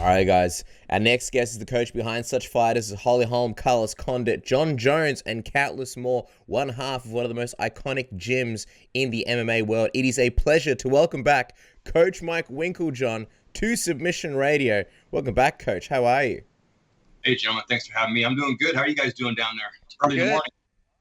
All right, guys. Our next guest is the coach behind such fighters as Holly Holm, Carlos Condit, Jon Jones, and countless more. One half of one of the most iconic gyms in the MMA world. It is a pleasure to welcome back Coach Mike Winklejohn to Submission Radio. Welcome back, Coach. How are you? Hey, gentlemen. Thanks for having me. I'm doing good. How are you guys doing down there? It's early in the morning.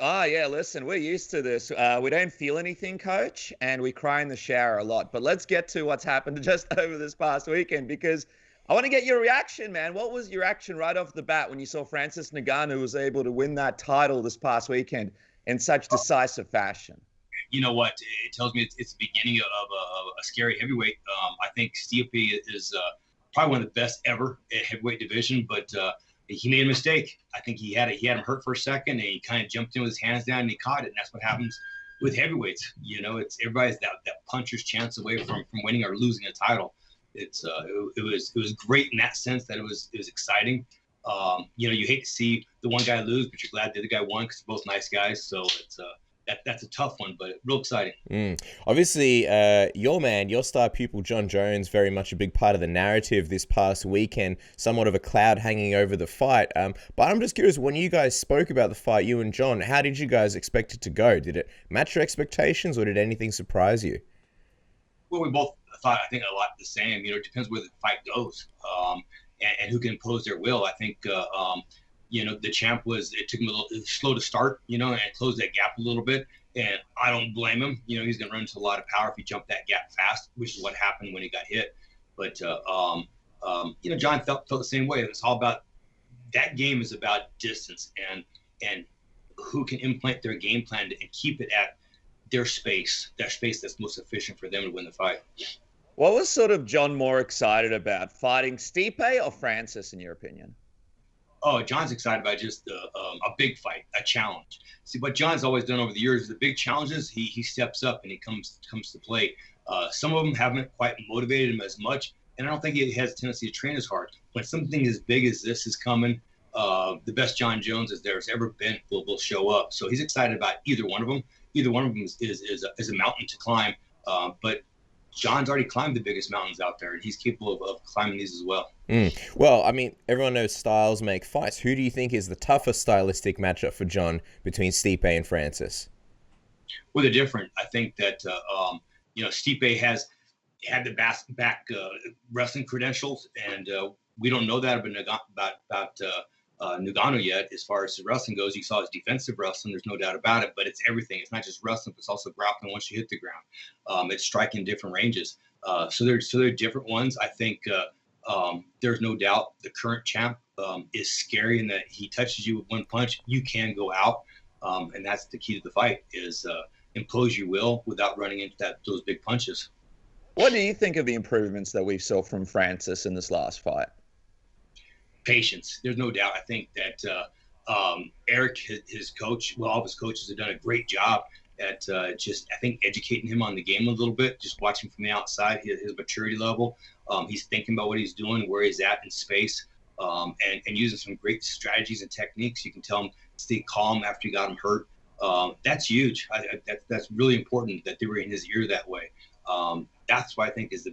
Oh, yeah, listen, we're used to this. We don't feel anything, Coach, and we cry in the shower a lot. But let's get to what's happened just over this past weekend, because I want to get your reaction, man. What was your reaction right off the bat when you saw Francis Ngannou was able to win that title this past weekend in such decisive fashion? You know what? It tells me it's the beginning of a scary heavyweight. I think Stipe is probably one of the best ever at heavyweight division, but he made a mistake. I think he had him hurt for a second, and he kind of jumped in with his hands down, and he caught it. And that's what happens with heavyweights. You know, it's everybody's that puncher's chance away from winning or losing a title. It was great in that sense that it was exciting. You hate to see the one guy lose, but you're glad the other guy won because they're both nice guys. So it's that's a tough one, but real exciting. Obviously, your star pupil, Jon Jones, very much a big part of the narrative this past weekend, somewhat of a cloud hanging over the fight. But I'm just curious, when you guys spoke about the fight, you and Jon, how did you guys expect it to go? Did it match your expectations, or did anything surprise you? Well, we both thought, I think, a lot the same. You know, it depends where the fight goes and who can impose their will. I think, the champ it took him a little slow to start, and close that gap a little bit. And I don't blame him. He's going to run into a lot of power if he jumped that gap fast, which is what happened when he got hit. But, Jon felt the same way. It's all about that game is about distance and who can implement their game plan and keep it at their space, that space that's most efficient for them to win the fight. What was sort of Jon more excited about, fighting Stipe or Francis, in your opinion? Oh, Jon's excited about just a big fight, a challenge. See, what Jon's always done over the years, the big challenges, he steps up and he comes to play. Some of them haven't quite motivated him as much, and I don't think he has a tendency to train as hard. When something as big as this is coming, the best Jon Jones there's ever been will show up. So he's excited about either one of them. Either one of them is a mountain to climb, but Jon's already climbed the biggest mountains out there, and he's capable of climbing these as well. Well, I mean, everyone knows styles make fights. Who do you think is the toughest stylistic matchup for Jon between Stipe and Francis? Well, they're different. I think that Stipe has had the back wrestling credentials, and we don't know that about Ngannou yet. As far as the wrestling goes, you saw his defensive wrestling. There's no doubt about it, but it's everything. It's not just wrestling, but it's also grappling once you hit the ground. It's striking different ranges. So they're different ones. I think there's no doubt the current champ is scary in that he touches you with one punch, you can go out, and that's the key to the fight: is impose your will without running into those big punches. What do you think of the improvements that we saw from Francis in this last fight? Patience. There's no doubt. I think that Eric, his coach, all of his coaches have done a great job at I think, educating him on the game a little bit, just watching from the outside, his maturity level. He's thinking about what he's doing, where he's at in space, and using some great strategies and techniques. You can tell him stay calm after you got him hurt. That's huge. That's really important that they were in his ear that way. That's what I think is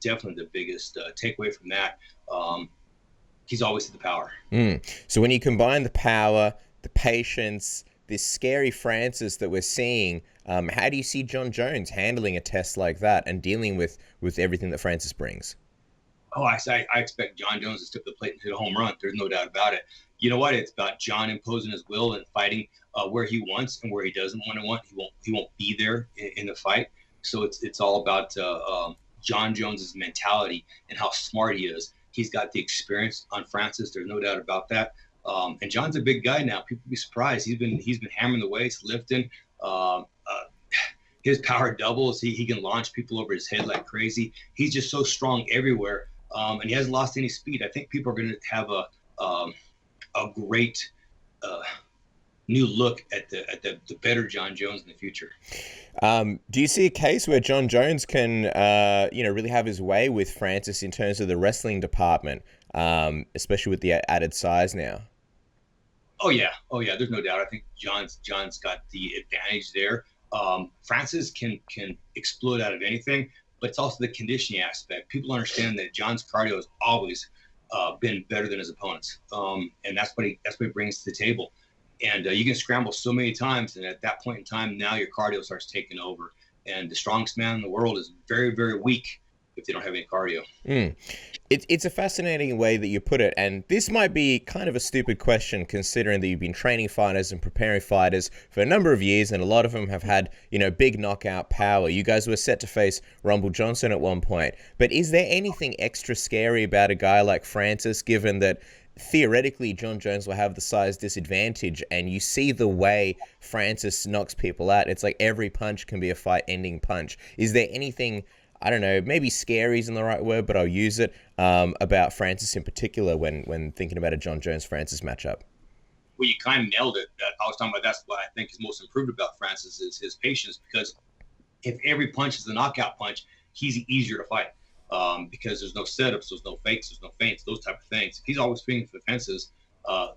definitely the biggest takeaway from that. He's always the power. So when you combine the power, the patience, this scary Francis that we're seeing, how do you see Jon Jones handling a test like that and dealing with everything that Francis brings? Oh, I expect Jon Jones to step the plate and hit a home run. There's no doubt about it. You know what? It's about Jon imposing his will and fighting where he wants, and where he doesn't want. He won't be there in the fight. So it's all about Jon Jones's mentality and how smart he is. He's got the experience on Francis. There's no doubt about that. And Jon's a big guy now. People be surprised. He's been hammering the weights, lifting. His power doubles. He can launch people over his head like crazy. He's just so strong everywhere, and he hasn't lost any speed. I think people are going to have a great new look at the better Jon Jones in the future. Do you see a case where Jon Jones can really have his way with Francis in terms of the wrestling department, especially with the added size now? Oh yeah. There's no doubt. I think Jon's got the advantage there. Francis can explode out of anything, but it's also the conditioning aspect. People understand that Jon's cardio has always been better than his opponents, and that's what he brings to the table. And you can scramble so many times, and at that point in time, now your cardio starts taking over. And the strongest man in the world is very, very weak if they don't have any cardio. It's a fascinating way that you put it, and this might be kind of a stupid question considering that you've been training fighters and preparing fighters for a number of years, and a lot of them have had, big knockout power. You guys were set to face Rumble Johnson at one point, but is there anything extra scary about a guy like Francis, given that theoretically Jon Jones will have the size disadvantage, and you see the way Francis knocks people out? It's like every punch can be a fight-ending punch. Is there anything, I don't know, maybe scary isn't the right word, but I'll use it, about Francis in particular when thinking about a Jon Jones-Francis matchup? Well, you kind of nailed it. I was talking about that's what I think is most improved about Francis is his patience, because if every punch is a knockout punch, he's easier to fight, because there's no setups, there's no fakes, there's no feints, those type of things. If he's always swinging for the fences,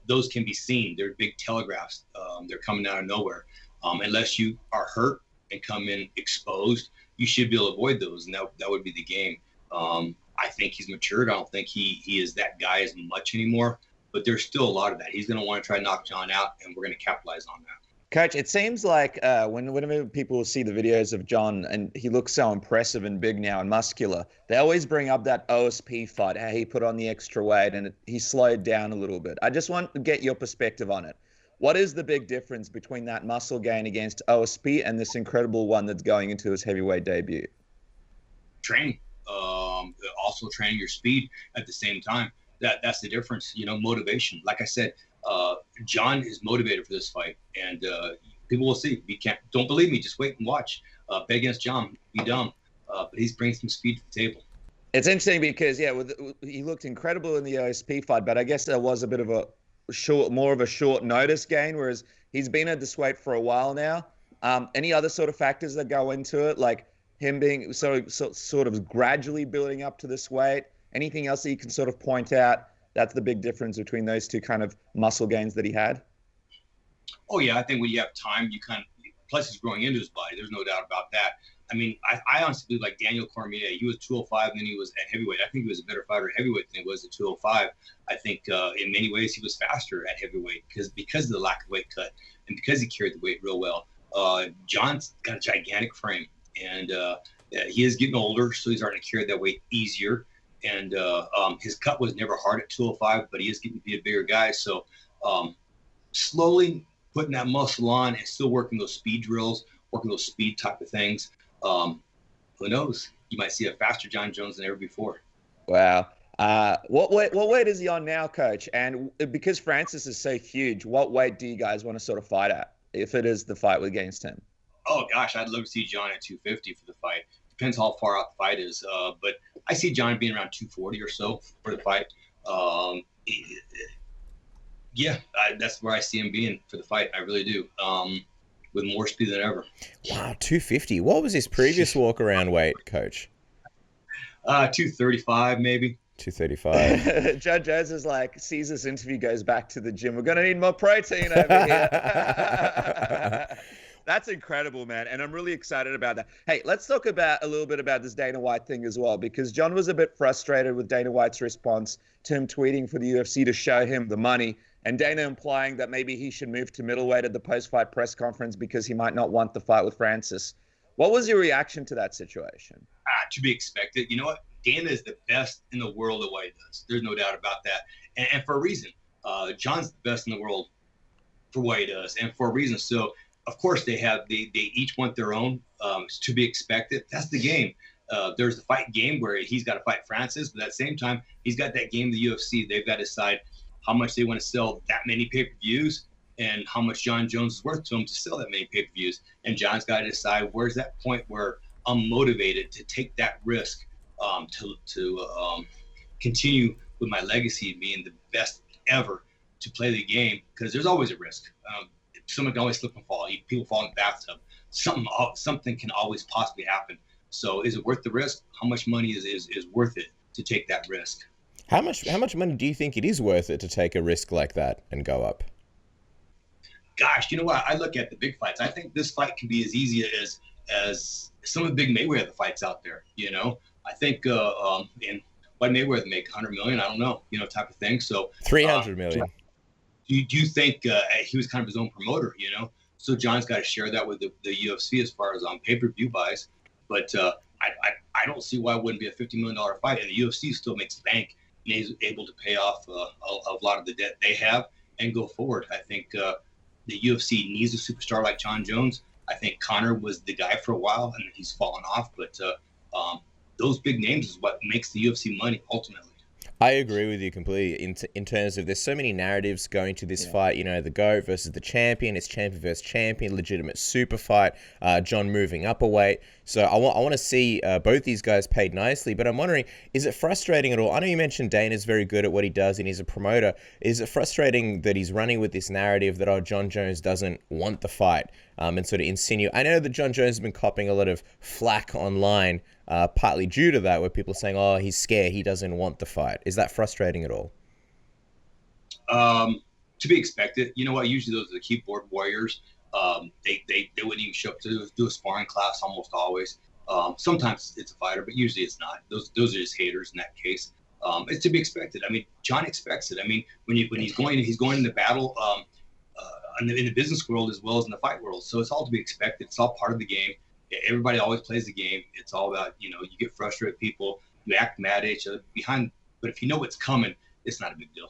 those can be seen. They're big telegraphs. They're coming out of nowhere. Unless you are hurt and come in exposed, you should be able to avoid those, and that would be the game. I think he's matured. I don't think he is that guy as much anymore, but there's still a lot of that. He's going to want to try to knock Jon out, and we're going to capitalize on that. Coach, it seems like whenever people see the videos of Jon, and he looks so impressive and big now and muscular, they always bring up that OSP fight, how he put on the extra weight and he slowed down a little bit. I just want to get your perspective on it. What is the big difference between that muscle gain against OSP and this incredible one that's going into his heavyweight debut? Training. Also training your speed at the same time. That's the difference. Motivation. Like I said, Jon is motivated for this fight, and people will see. Don't believe me, just wait and watch. Bet against Jon, be dumb. But he's bringing some speed to the table. It's interesting because he looked incredible in the OSP fight, but I guess there was a bit of more of a short notice gain, whereas he's been at this weight for a while now. Any other sort of factors that go into it, like him being sort of gradually building up to this weight? Anything else that you can sort of point out that's the big difference between those two kind of muscle gains that he had? Oh yeah, I think when you have time, plus he's growing into his body. There's no doubt about that. I mean, I honestly believe like Daniel Cormier, he was 205 and then he was at heavyweight. I think he was a better fighter at heavyweight than he was at 205. I think in many ways he was faster at heavyweight because of the lack of weight cut and because he carried the weight real well. Jon's got a gigantic frame, and he is getting older, so he's starting to carry that weight easier. And his cut was never hard at 205, but he is getting to be a bigger guy. So slowly putting that muscle on and still working those speed drills, working those speed type of things. Who knows? You might see a faster Jon Jones than ever before. Wow. What weight is he on now, Coach? And because Francis is so huge, what weight do you guys want to sort of fight at if it is the fight against him? Oh, gosh, I'd love to see Jon at 250 for the fight. Depends how far out the fight is. But I see Jon being around 240 or so for the fight. That's where I see him being for the fight. I really do. With more speed than ever. Wow, 250. What was his previous walk-around weight, Coach? 235, maybe. 235. Jon Jones is like, sees this interview, goes back to the gym. We're going to need more protein over here. That's incredible, man. And I'm really excited about that. Hey, let's talk a little bit about this Dana White thing as well, because Jon was a bit frustrated with Dana White's response to him tweeting for the UFC to show him the money, and Dana implying that maybe he should move to middleweight at the post-fight press conference because he might not want the fight with Francis. What was your reaction to that situation? To be expected. You know what? Dana is the best in the world at what he does. There's no doubt about that. And for a reason. Jon's the best in the world for what he does, and for a reason. So, of course, they each want their own. It's to be expected. That's the game. There's the fight game where he's got to fight Francis, but at the same time, he's got that game, the UFC. They've got to decide how much they want to sell that many pay-per-views and how much Jon Jones is worth to him to sell that many pay-per-views. And Jon's got to decide where's that point where I'm motivated to take that risk to continue with my legacy of being the best ever to play the game, because there's always a risk. Someone can always slip and fall. People fall in the bathtub. Something can always possibly happen. So is it worth the risk? How much money is worth it to take that risk? How much money do you think it is worth it to take a risk like that and go up? Gosh, you know what? I look at the big fights. I think this fight can be as easy as as some of the big Mayweather fights out there. I think in what Mayweather make 100 million, I don't know, type of thing. So 300 million. Do you think he was kind of his own promoter, So John's got to share that with the UFC as far as on pay-per-view buys. But I don't see why it wouldn't be a $50 million fight. And the UFC still makes bank and is able to pay off a lot of the debt they have and go forward. I think the UFC needs a superstar like Jon Jones. I think Conor was the guy for a while, and he's fallen off. But those big names is what makes the UFC money ultimately. I agree with you completely in terms of there's so many narratives going to this fight, the GOAT versus the champion, it's champion versus champion, legitimate super fight, John moving up a weight. So I want to see both these guys paid nicely, but I'm wondering, is it frustrating at all? I know you mentioned Dana's very good at what he does and he's a promoter. Is it frustrating that he's running with this narrative that, Jon Jones doesn't want the fight and sort of insinuate? I know that Jon Jones has been copping a lot of flack online, partly due to that, where people are saying, he's scared, he doesn't want the fight. Is that frustrating at all? To be expected. You know what? Usually those are the keyboard warriors. They wouldn't even show up to do a sparring class almost always. Sometimes it's a fighter, but usually it's not. Those are just haters in that case. It's to be expected. I mean, John expects it. I mean, when he's going into battle in the business world as well as in the fight world. So it's all to be expected. It's all part of the game. Everybody always plays the game. It's all about, you get frustrated with people, you act mad at each other behind, but if you know what's coming, it's not a big deal.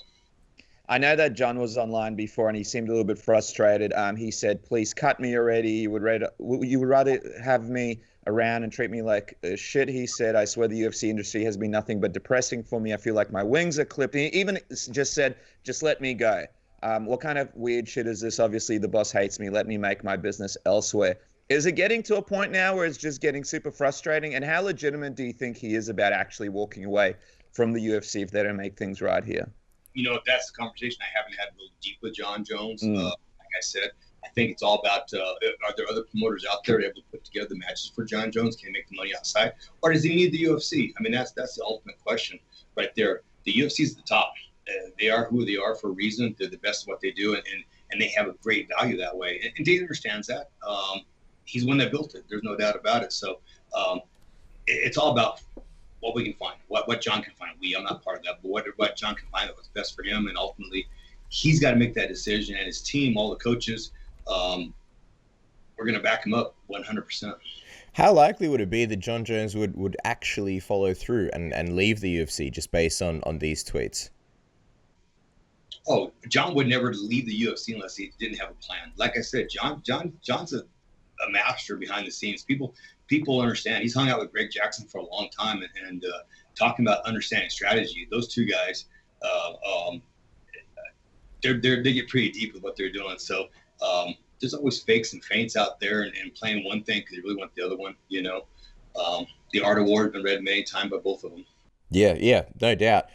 I know that John was online before and he seemed a little bit frustrated. He said, please cut me already. You would rather have me around and treat me like shit. He said, I swear the UFC industry has been nothing but depressing for me. I feel like my wings are clipped. He even just said, just let me go. What kind of weird shit is this? Obviously, the boss hates me. Let me make my business elsewhere. Is it getting to a point now where it's just getting super frustrating? And how legitimate do you think he is about actually walking away from the UFC if they don't make things right here? If that's the conversation I haven't had real deep with Jon Jones, like I said, I think it's all about, are there other promoters out there able to put together the matches for Jon Jones? Can he make the money outside? Or does he need the UFC? I mean, that's the ultimate question right there. The UFC is the top. They are who they are for a reason. They're the best at what they do, and they have a great value that way. And Dave understands that. He's the one that built it. There's no doubt about it. So it's all about what we can find, what John can find. I'm not part of that, but what John can find, what's best for him. And ultimately, he's got to make that decision. And his team, all the coaches, we're going to back him up 100%. How likely would it be that Jon Jones would actually follow through and leave the UFC just based on these tweets? Oh, John would never leave the UFC unless he didn't have a plan. Like I said, John's a master behind the scenes. People understand. He's hung out with Greg Jackson for a long time and talking about understanding strategy. Those two guys, they get pretty deep with what they're doing. So there's always fakes and feints out there and playing one thing because they really want the other one. The Art of War has been read many times by both of them. Yeah, no doubt.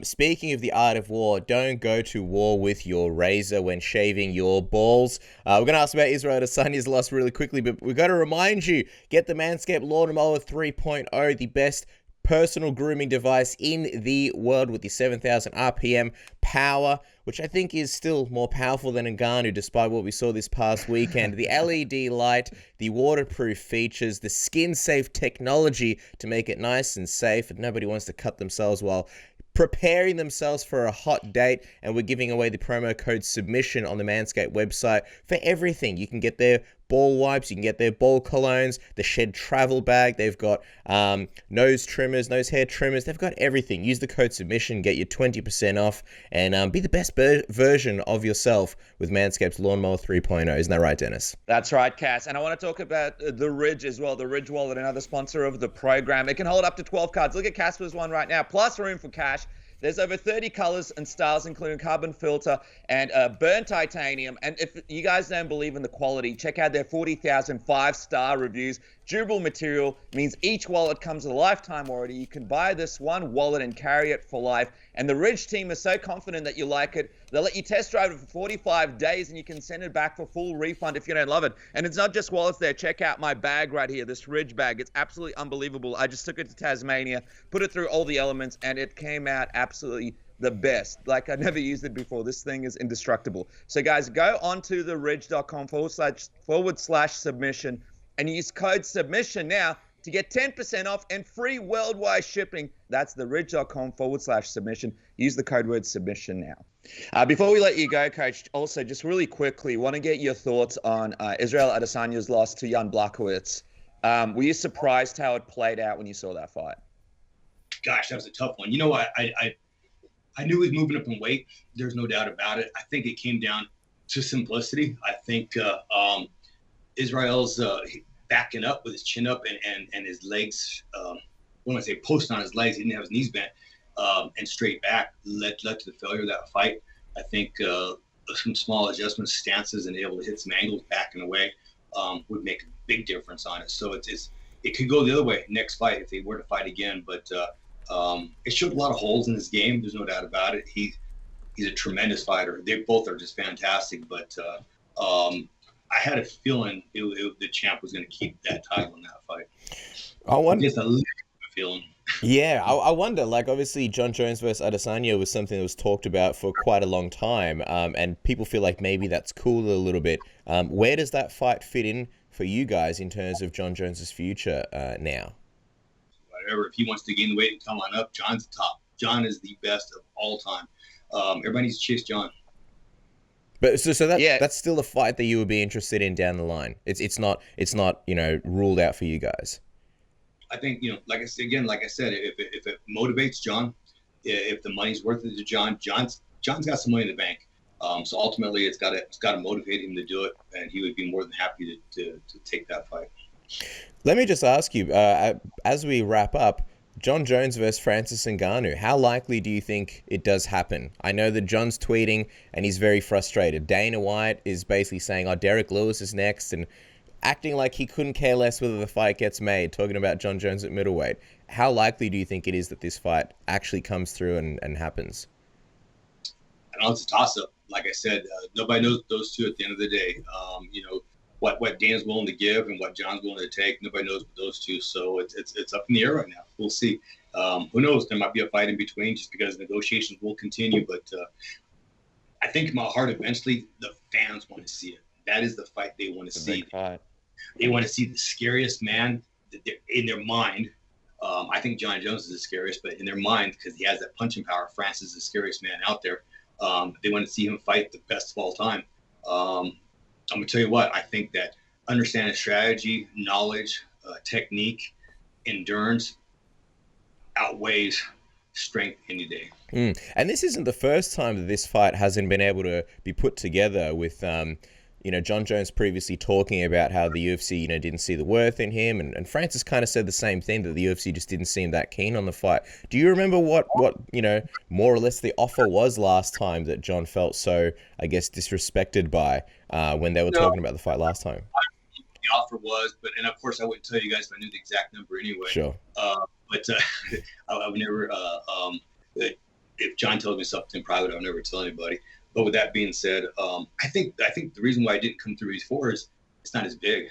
Speaking of the art of war, don't go to war with your razor when shaving your balls. We're going to ask about Israel Adesanya's loss really quickly, but we've got to remind you, get the Manscaped Lawnmower 3.0, the best personal grooming device in the world with the 7,000 RPM power, which I think is still more powerful than Ngannou, despite what we saw this past weekend. The LED light, the waterproof features, the skin-safe technology to make it nice and safe, and nobody wants to cut themselves while preparing themselves for a hot date. And we're giving away the promo code SUBMISSION on the Manscaped website for everything. You can get their ball wipes, you can get their ball colognes, the Shed travel bag. They've got nose trimmers, nose hair trimmers. They've got everything. Use the code SUBMISSION, get you 20% off, and be the best version of yourself with Manscaped's Lawnmower 3.0. Isn't that right, Dennis? That's right, Cass. And I want to talk about the Ridge as well. The Ridge wallet, another sponsor of the program. It can hold up to 12 cards. Look at Casper's one right now, plus room for cash. There's over 30 colors and styles, including carbon filter and burnt titanium. And if you guys don't believe in the quality, check out their 40,000 5-star reviews. Durable material means each wallet comes with a lifetime warranty. You can buy this one wallet and carry it for life. And the Ridge team is so confident that you like it, they'll let you test drive it for 45 days and you can send it back for full refund if you don't love it. And it's not just wallets there. Check out my bag right here, this Ridge bag. It's absolutely unbelievable. I just took it to Tasmania, put it through all the elements, and it came out absolutely the best. Like, I never used it before. This thing is indestructible. So guys, go on to theridge.com /submission. and use code submission now to get 10% off and free worldwide shipping. That's theridge.com/submission. Use the code word submission now. Before we let you go, Coach, also just really quickly, want to get your thoughts on Israel Adesanya's loss to Jan Blachowicz. Were you surprised how it played out when you saw that fight? Gosh, that was a tough one. You know, I knew he was moving up in weight. There's no doubt about it. I think it came down to simplicity. I think Israel's backing up with his chin up and his legs, when I say post on his legs, he didn't have his knees bent, and straight back led to the failure of that fight. I think some small adjustments, stances, and able to hit some angles back and away would make a big difference on it. So it could go the other way next fight if they were to fight again. But it showed a lot of holes in his game. There's no doubt about it. He's a tremendous fighter. They both are just fantastic. But I had a feeling the champ was going to keep that title in that fight. Just a little feeling. Yeah, I wonder, like, obviously Jon Jones versus Adesanya was something that was talked about for quite a long time, and people feel like maybe that's cooled a little bit. Where does that fight fit in for you guys in terms of Jon Jones's future now? Whatever, if he wants to gain the weight and come on up, Jon's the top. Jon is the best of all time. Everybody needs to chase Jon. But so that's still a fight that you would be interested in down the line. It's not ruled out for you guys. I think, like I said, if it motivates Jon, if the money's worth it to Jon, Jon's got some money in the bank. So ultimately, it's got to motivate him to do it, and he would be more than happy to take that fight. Let me just ask you, as we wrap up, Jon Jones versus Francis Ngannou, how likely do you think it does happen? I know that Jon's tweeting and he's very frustrated. Dana White is basically saying, oh, Derek Lewis is next, and acting like he couldn't care less whether the fight gets made, talking about Jon Jones at middleweight. How likely do you think it is that this fight actually comes through and happens? I know it's a toss-up. Like I said, nobody knows those two at the end of the day. What Dana's willing to give and what Jon's willing to take, nobody knows those two. So it's up in the air right now. We'll see. Who knows? There might be a fight in between just because negotiations will continue. But I think in my heart, eventually, the fans want to see it. That is the fight they want to see. They want to see the scariest man in their mind. I think Jon Jones is the scariest, but in their mind, because he has that punching power, Francis is the scariest man out there. They want to see him fight the best of all time. I'm going to tell you what, I think that understanding strategy, knowledge, technique, endurance outweighs strength any day. And this isn't the first time that this fight hasn't been able to be put together with, Jon Jones previously talking about how the UFC, didn't see the worth in him. And Francis kind of said the same thing, that the UFC just didn't seem that keen on the fight. Do you remember what more or less the offer was last time that Jon felt so, I guess, disrespected by when they were talking about the fight last time? The offer was, and of course I wouldn't tell you guys if I knew the exact number anyway. Sure. But I would never, if Jon told me something private, I would never tell anybody. But with that being said, I think the reason why I didn't come through before is it's not as big.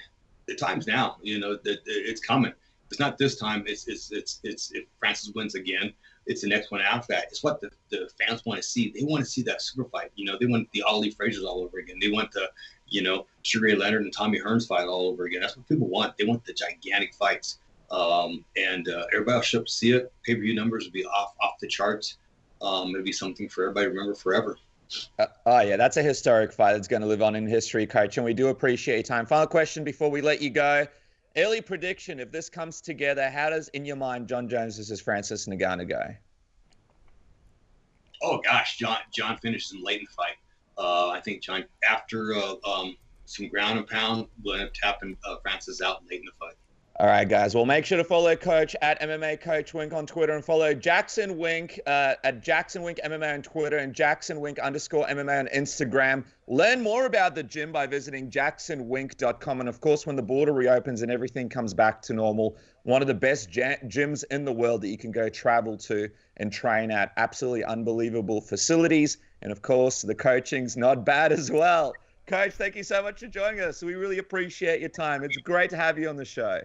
The time's now, it's coming. It's not this time. It's if Francis wins again, it's the next one after that. It's what the fans want to see. They want to see that super fight. They want the Ali Frazier's all over again. They want the, Sugar Leonard and Tommy Hearns fight all over again. That's what people want. They want the gigantic fights. And everybody will show up to see it. Pay-per-view numbers will be off the charts. It'll be something for everybody to remember forever. Yeah, that's a historic fight that's going to live on in history, Coach, and we do appreciate your time. Final question before we let you go. Early prediction, if this comes together, how does, in your mind, Jon Jones versus Francis Ngannou go? Oh, gosh, Jon finishes him late in the fight. I think Jon, after some ground and pound, will end up tapping Francis out late in the fight. All right, guys. Well, make sure to follow Coach at MMA Coach Wink on Twitter, and follow Jackson Wink at Jackson Wink MMA on Twitter and Jackson Wink _MMA on Instagram. Learn more about the gym by visiting jacksonwink.com. And of course, when the border reopens and everything comes back to normal, one of the best gyms in the world that you can go travel to and train at. Absolutely unbelievable facilities. And of course, the coaching's not bad as well. Coach, thank you so much for joining us. We really appreciate your time. It's great to have you on the show.